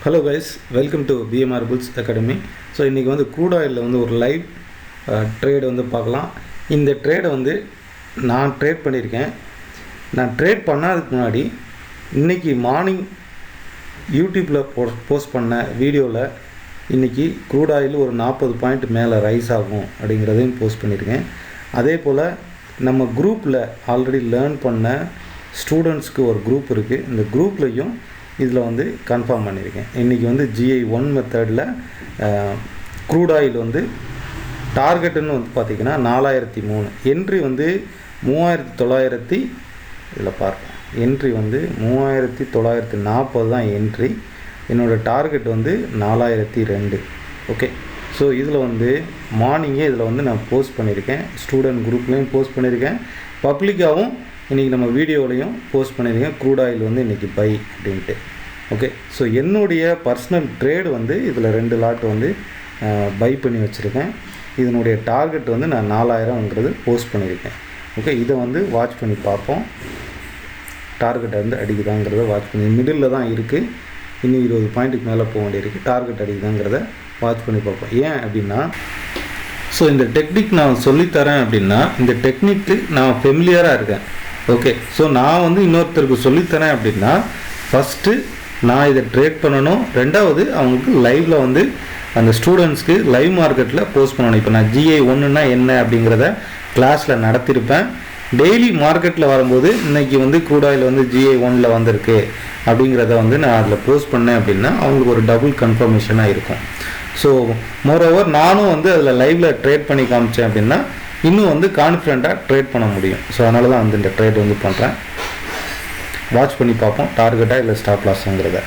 Hello guys, welcome to BMR Bulls Academy. So இன்னைக்கு வந்து crude oil வந்து ஒரு லைவ் ட்ரேட் வந்து பார்க்கலாம். இந்த ட்ரேடை வந்து நான் ட்ரேட் பண்ணியிருக்கேன். நான் ட்ரேட் பண்ணாததுக்கு முன்னாடி இன்றைக்கி மார்னிங் யூடியூப்பில் போஸ்ட் பண்ண வீடியோவில் இன்றைக்கி க்ரூட் ஆயில் ஒரு 40 பாயிண்ட் மேலே ரைஸ் ஆகும் அப்படிங்கிறதையும் போஸ்ட் பண்ணியிருக்கேன். அதே போல் நம்ம குரூப்பில் ஆல்ரெடி லேர்ன் பண்ண ஸ்டூடெண்ட்ஸ்க்கு ஒரு குரூப் இருக்குது. இந்த குரூப்லேயும் இதில் வந்து கன்ஃபார்ம் பண்ணியிருக்கேன். இன்றைக்கி வந்து GI1 மெத்தடில் க்ரூட் ஆயில் வந்து டார்கெட்டுன்னு வந்து பார்த்திங்கன்னா 4003, என்ட்ரி வந்து 3900, இதில் பார்ப்போம், என்ட்ரி வந்து 3940 தான் என்ட்ரி. என்னோடய டார்கெட் வந்து 4002. ஓகே, ஸோ இதில் வந்து மார்னிங்கே இதில் வந்து நான் போஸ்ட் பண்ணியிருக்கேன். ஸ்டூடெண்ட் குரூப்லேயும் போஸ்ட் பண்ணியிருக்கேன், பப்ளிக்காகவும் இன்றைக்கி நம்ம வீடியோலையும் போஸ்ட் பண்ணியிருக்கேன். க்ரூட் ஆயில் வந்து இன்றைக்கி பை அப்படின்ட்டு. ஓகே, ஸோ என்னுடைய பர்சனல் ட்ரேடு வந்து இதில் 2 லாட் வந்து பை பண்ணி வச்சுருக்கேன். இதனுடைய டார்கெட் வந்து நான் 4000ங்கிறது போஸ்ட் பண்ணியிருக்கேன். ஓகே, இதை வந்து வாட்ச் பண்ணி பார்ப்போம். டார்கெட் வந்து அடிக்குதாங்கிறத வாட்ச் பண்ணி, மிடில் தான் இருக்குது, இன்னும் 20 பாயிண்ட்டுக்கு மேலே போக வேண்டியிருக்கு. டார்கெட் அடிக்குதாங்கிறத வாட்ச் பண்ணி பார்ப்போம். ஏன் அப்படின்னா, ஸோ இந்த டெக்னிக் நான் சொல்லித்தரேன் அப்படின்னா இந்த டெக்னிக்கு நான் ஃபெமிலியராக இருக்கேன். ஓகே, ஸோ நான் வந்து இன்னொருத்தருக்கு சொல்லித்தரேன் அப்படின்னா ஃபஸ்ட்டு நான் இதை ட்ரேட் பண்ணணும், ரெண்டாவது அவங்களுக்கு லைவில் வந்து அந்த ஸ்டூடெண்ட்ஸ்க்கு லைவ் மார்க்கெட்டில் போஸ்ட் பண்ணணும். இப்போ நான் GI1ன்னா என்ன அப்படிங்கிறத கிளாஸில் நடத்தியிருப்பேன். டெய்லி மார்க்கெட்டில் வரும்போது இன்றைக்கி வந்து க்ரூட் ஆயில் வந்து GI1ல் வந்திருக்கு அப்படிங்கிறத வந்து நான் அதில் போஸ்ட் பண்ணேன் அப்படின்னா அவங்களுக்கு ஒரு டபுள் கன்ஃபர்மேஷனாக இருக்கும். ஸோ மோரோவர் நானும் வந்து அதில் லைவில் ட்ரேட் பண்ணி காமிச்சேன் அப்படின்னா இன்னும் வந்து கான்ஃபிடெண்ட்டாக ட்ரேட் பண்ண முடியும். ஸோ அதனால தான் வந்து இந்த ட்ரேட் வந்து பண்ணுறேன். வாட்ச் பண்ணி பார்ப்போம் டார்கெட்டாக இல்லை ஸ்டாப் லாஸுங்கிறத.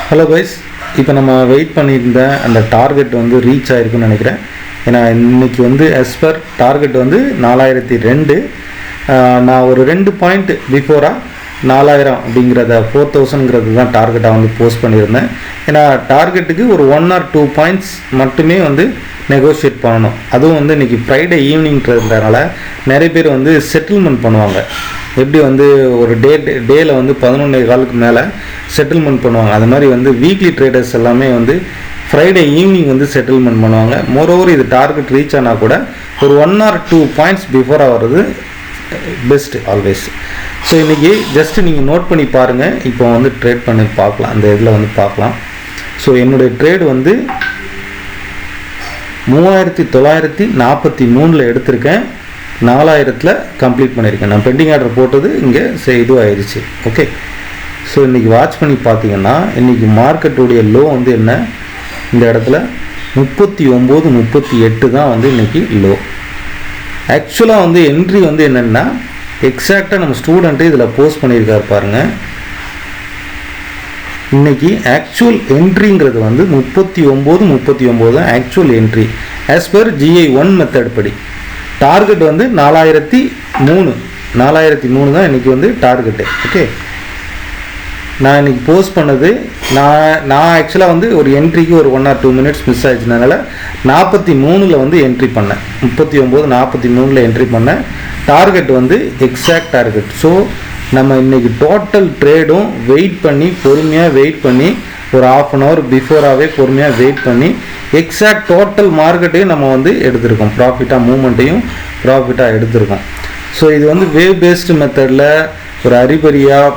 ஹலோ கைஸ், இப்போ நம்ம வெயிட் பண்ணியிருந்த அந்த டார்கெட் வந்து ரீச் ஆகிருக்குன்னு நினைக்கிறேன். ஏன்னா இன்றைக்கி வந்து எஸ்பர் டார்கெட் வந்து 4002. நான் ஒரு 2 பாயிண்ட் பிஃபோராக 4000 அப்படிங்கிறத 4000ங்கிறது தான் டார்கெட்டாக வந்து போஸ்ட் பண்ணியிருந்தேன். ஏன்னா டார்கெட்டுக்கு ஒரு 1 or 2 பாயிண்ட்ஸ் மட்டுமே வந்து நெகோஷியேட் பண்ணணும். அதுவும் வந்து இன்றைக்கி ஃப்ரைடே ஈவினிங்கிறதுனால நிறைய பேர் வந்து செட்டில்மெண்ட் பண்ணுவாங்க. எப்படி வந்து ஒரு டேயில் வந்து 11:15 மேலே செட்டில்மெண்ட் பண்ணுவாங்க. அது மாதிரி வந்து வீக்லி ட்ரேடர்ஸ் எல்லாமே வந்து ஃப்ரைடே ஈவினிங் வந்து செட்டில்மெண்ட் பண்ணுவாங்க. மோரோவர் இது டார்கெட் ரீச் ஆனால் கூட ஒரு 1 or 2 பாயிண்ட்ஸ் பிஃபோராக வர்றது பெஸ்ட்டு ஆல்வேஸ். ஸோ இன்றைக்கி ஜஸ்ட்டு நீங்கள் நோட் பண்ணி பாருங்கள். இப்போ வந்து ட்ரேட் பண்ணி பார்க்கலாம், அந்த இதில் வந்து பார்க்கலாம். ஸோ என்னுடைய ட்ரேடு வந்து 3943 எடுத்திருக்கேன், 4000 கம்ப்ளீட் பண்ணியிருக்கேன். நான் பெண்டிங் ஆர்டர் போட்டது இங்கே இதுவாகிடுச்சு. ஓகே, ஸோ இன்றைக்கி வாட்ச் பண்ணி பார்த்தீங்கன்னா இன்றைக்கி மார்க்கெட்டுடைய லோ வந்து என்ன, இந்த இடத்துல 3938 தான் வந்து இன்றைக்கி லோ. ஆக்சுவலாக வந்து என்ட்ரி வந்து என்னென்னா எக்ஸாக்டாக நம்ம ஸ்டூடெண்ட்டு இதில் போஸ்ட் பண்ணியிருக்காரு பாருங்கள். இன்றைக்கி ஆக்சுவல் என்ட்ரிங்கிறது வந்து 39 தான் actual entry as per GI1 method படி. டார்கெட் வந்து 4003 தான் இன்றைக்கி வந்து டார்கெட்டு. ஓகே, நான் இன்றைக்கி போஸ்ட் பண்ணது நான் ஆக்சுவலாக வந்து ஒரு என்ட்ரிக்கு ஒரு 1 or 2 மினிட்ஸ் மிஸ் ஆகிடுச்சுனால 43 வந்து என்ட்ரி பண்ணேன். 43 என்ட்ரி பண்ணேன். டார்கெட் வந்து எக்ஸாக்ட் டார்கெட். ஸோ நம்ம இன்றைக்கி டோட்டல் ட்ரேடும் பொறுமையாக வெயிட் பண்ணி ஒரு 1/2 an hour பிஃபோராகவே பொறுமையாக வெயிட் பண்ணி எக்ஸாக்ட் டோட்டல் மார்க்கெட்டையும் நம்ம வந்து எடுத்திருக்கோம். மூமெண்ட்டையும் ப்ராஃபிட்டாக எடுத்திருக்கோம். ஸோ இது வந்து வேவ் பேஸ்டு மெத்தடில் ஒரு அரிபரியாக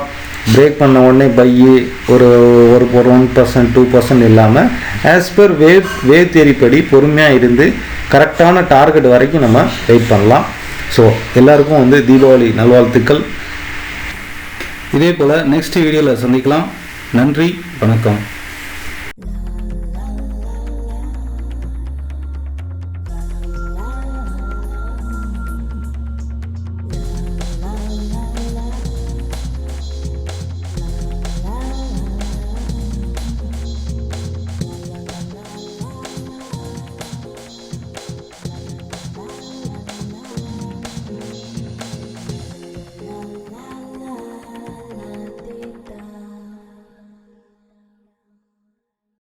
பிரேக் பண்ண உடனே பையி ஒரு 1% 2% இல்லாமல் ஆஸ் பர் வேவ் தியரி படி பொறுமையாக இருந்து கரெக்டான டார்கெட் வரைக்கும் நம்ம வெயிட் பண்ணலாம். ஸோ எல்லாருக்கும் வந்து தீபாவளி நல்வாழ்த்துக்கள். இதே போல் நெக்ஸ்ட் வீடியோவில் சந்திக்கலாம். நன்றி, வணக்கம்.